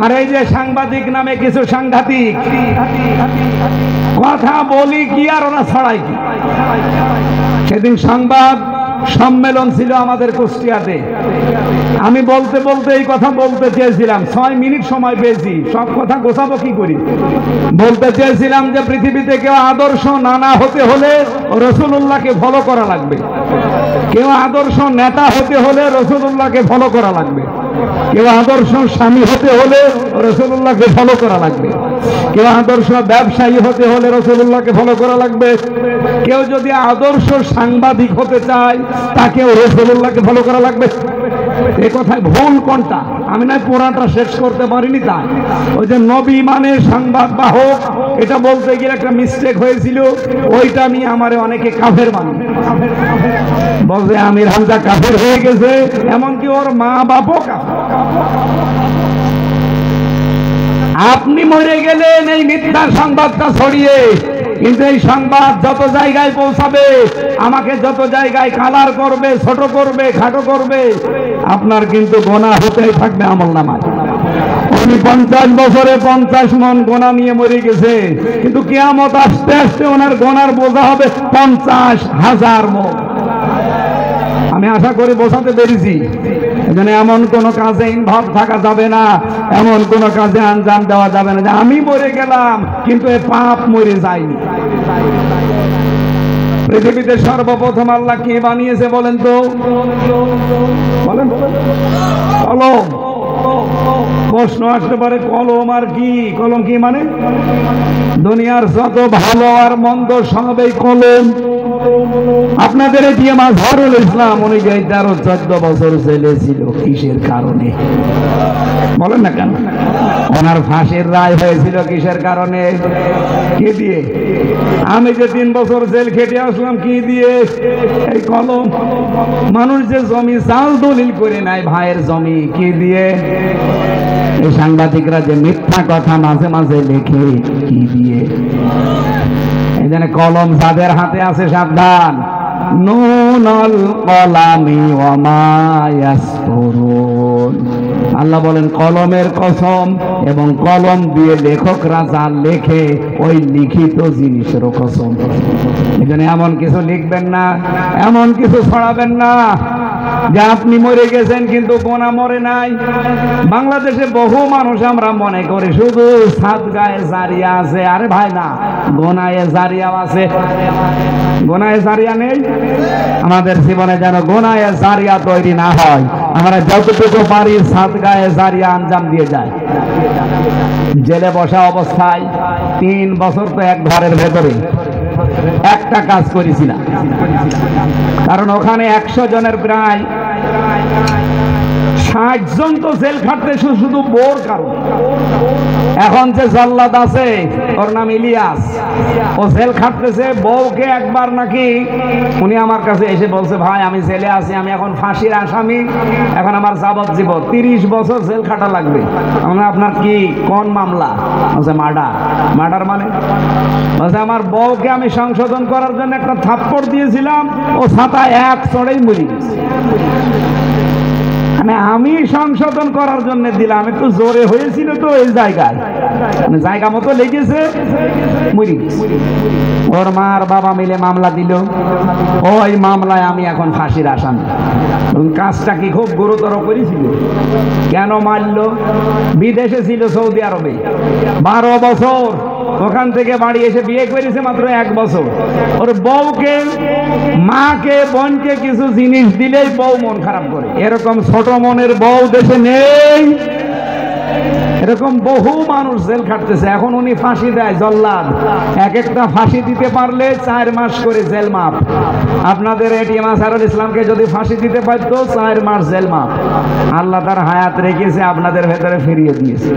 আর এই যে সাংবাদিক নামে কিছু সাংঘাতিক কথা বলি কি আর ওরা ছড়াই কি। সেদিন সংবাদ সম্মেলন ছিল আমাদের কুষ্টিয়াতে। আমি বলতে বলতে এই কথা বলতে চেয়েছিলাম, 6 মিনিট সময় পেয়েছি, সব কথা গোছাবো কি করি। বলতে চেয়েছিলাম যে পৃথিবীতে কেউ আদর্শ নানা হতে হলে রাসূলুল্লাহকে ফলো করা লাগবে, কেউ আদর্শ নেতা হতে হলে রাসূলুল্লাহকে ফলো করা লাগবে, কেউ আদর্শ স্বামী হতে হলে রাসূলুল্লাহকে ফলো করা লাগবে, কেউ আদর্শ ব্যবসায়ী হতে হলে রাসূলুল্লাহকে ফলো করা লাগবে, কেউ যদি আদর্শ সাংবাদিক হতে চায় তাকেও রাসূলুল্লাহকে ফলো করা লাগবে। এই কথায় ভুল কোনটা আমি না পুরাটা শেষ করতে পারিনি। তাই ওই যে নবী মানে সংবাদ বাহক, এটা বলতে গিয়ে একটা মিস্টেক হয়েছিল, ওইটা নিয়ে আমারে অনেকে কাফের মানে বলছে আমির হামজা কাফের হয়ে গেছে, এমনকি ওর মা বাপও কাফের। আপনি মরে গেলেন এই মিথ্যা সংবাদটা ছড়িয়ে, কিন্তু এই সংবাদ যত জায়গায় পৌঁছাবে, আমাকে যত জায়গায় কালার করবে, ছোট করবে, খাটো করবে, আপনার কিন্তু গোনা হতেই থাকবে আমলনামায়। উনি 50 বছরে 50 মন গোনা নিয়ে মরে গেছে, কিন্তু কিয়ামত আসতে আসতে ওনার গোনার বোঝা হবে 50,000 মন। আমি আশা করি বোঝাতে পেরেছি। এখানে এমন কোন কাজে ইনভলভ থাকা যাবে না, এমন কোন কাজে আঞ্জাম দেওয়া যাবে না যে আমি মরে গেলাম কিন্তু এ পাপ মরে যায়নি। পৃথিবীতে সর্বপ্রথম আল্লাহ কি বানিয়েছে বলেন তো? বলেন। কলম। প্রশ্ন আসতে পারে কলম আর কি? কলম কি মানে? দুনিয়ার যত ভালো আর মন্দ সবই কলম। আপনাদের এটিএম আজহারুল ইসলাম অনুযায়ী 13-14 বছর জেলে ছিল, কিসের কারণে বলেন না কেন? ওনার ফাঁসির রায় হয়েছিল কিসের কারণে? কি দিয়ে? আমি যে 3 বছর জেল খেটে আসলাম কি দিয়ে? এই কলম। মানুষ যে জমি চাল দলিল করে নাই ভাইয়ের জমি, কি দিয়ে? এই সাংবাদিকরা যে মিথ্যা কথা মাঝে মাঝে লেখে, কি দিয়ে? এই জন্য কলম যাদের হাতে আছে সাবধান। নুনুল কলামি ওয়া মা ইয়াসতুরুন। আল্লাহ বলেন কলমের কসম, এবং কলম দিয়ে লেখকরা যা লেখে ওই লিখিত জিনিসেরও কসম। এখানে এমন কিছু লিখবেন না, এমন কিছু ছড়াবেন না যে আপনি মরে গেছেন কিন্তু গোনা মরে নাই। বাংলাদেশে বহু মানুষ আমরা মনে করি শুধু সাদগায়ে জারিয়া আছে। আরে ভাই না, গোনায়ে জারিয়াও আছে। গোনায়ে জারিয়া নেই? আমাদের জীবনে যেন গোনায়ে জারিয়া তৈরি না হয়, আমরা যতটুকু পারি সাদগায়ে জারিয়া আঞ্জাম দিয়ে যায়। জেলে বসা অবস্থায় 3 বছর তো এক ঘরের ভেতরে একটা কাজ করেছিলাম, কারণ ওখানে 100 জনের প্রায় 60 জন তো জেল খাটতে শুধু বোর কারণ। এখন যে জল্লাদ আছে ওর নাম ইলিয়াস, ও জেল খাটতেছে। বউকে একবার নাকি উনি আমার কাছে এসে বলছে, ভাই আমি জেলে আছি, আমি এখন ফাঁসির আসামি, এখন আমার যাবজ্জীবন 30 বছর জেল খাটা লাগবে। আপনার কি কোন মামলা? বলছে মার্ডার। মার্ডার মানে? বলছে আমার বউকে আমি সংশোধন করার জন্য একটা থাপ্পড় দিয়েছিলাম, ও ছাতায় এক চড়েই মরে গেছে। মানে আমি সংশোধন করার জন্য দিলাম, একটু জোরে হয়েছিল তো এই জায়গায়, মানে জায়গা মতো লেগেছে, মরে গেছে। ওর মা আর বাবা মিলে মামলা দিল, ওই মামলায় আমি এখন ফাঁসির আসামি। কাজটা কি খুব গুরুতর করেছিল? কেন মারলো? বিদেশে ছিল সৌদি আরবে 12 বছর, ওখান থেকে বাড়ি এসে বিয়ে করেছে মাত্র 1 বছর। ওর বউকে, মাকে, বোনকে কিছু জিনিস দিলেই বউ মন খারাপ করে। এরকম ছোট মনের বউ দেশে নেই। এরকম বহু মানুষ জেল খাটতেছে। এখন উনি ফাঁসি দেয় জল্লাদ, এক একটা ফাঁসি দিতে পারলে 4 মাস করে জেল মাফ। আপনাদের এটিএম আজহারুল ইসলামকে যদি ফাঁসি দিতে পারতো 4 মাস জেল মাফ। আল্লাহ তার হায়াত রেখেছে, আপনাদের ভেতরে ফিরিয়ে দিয়েছে।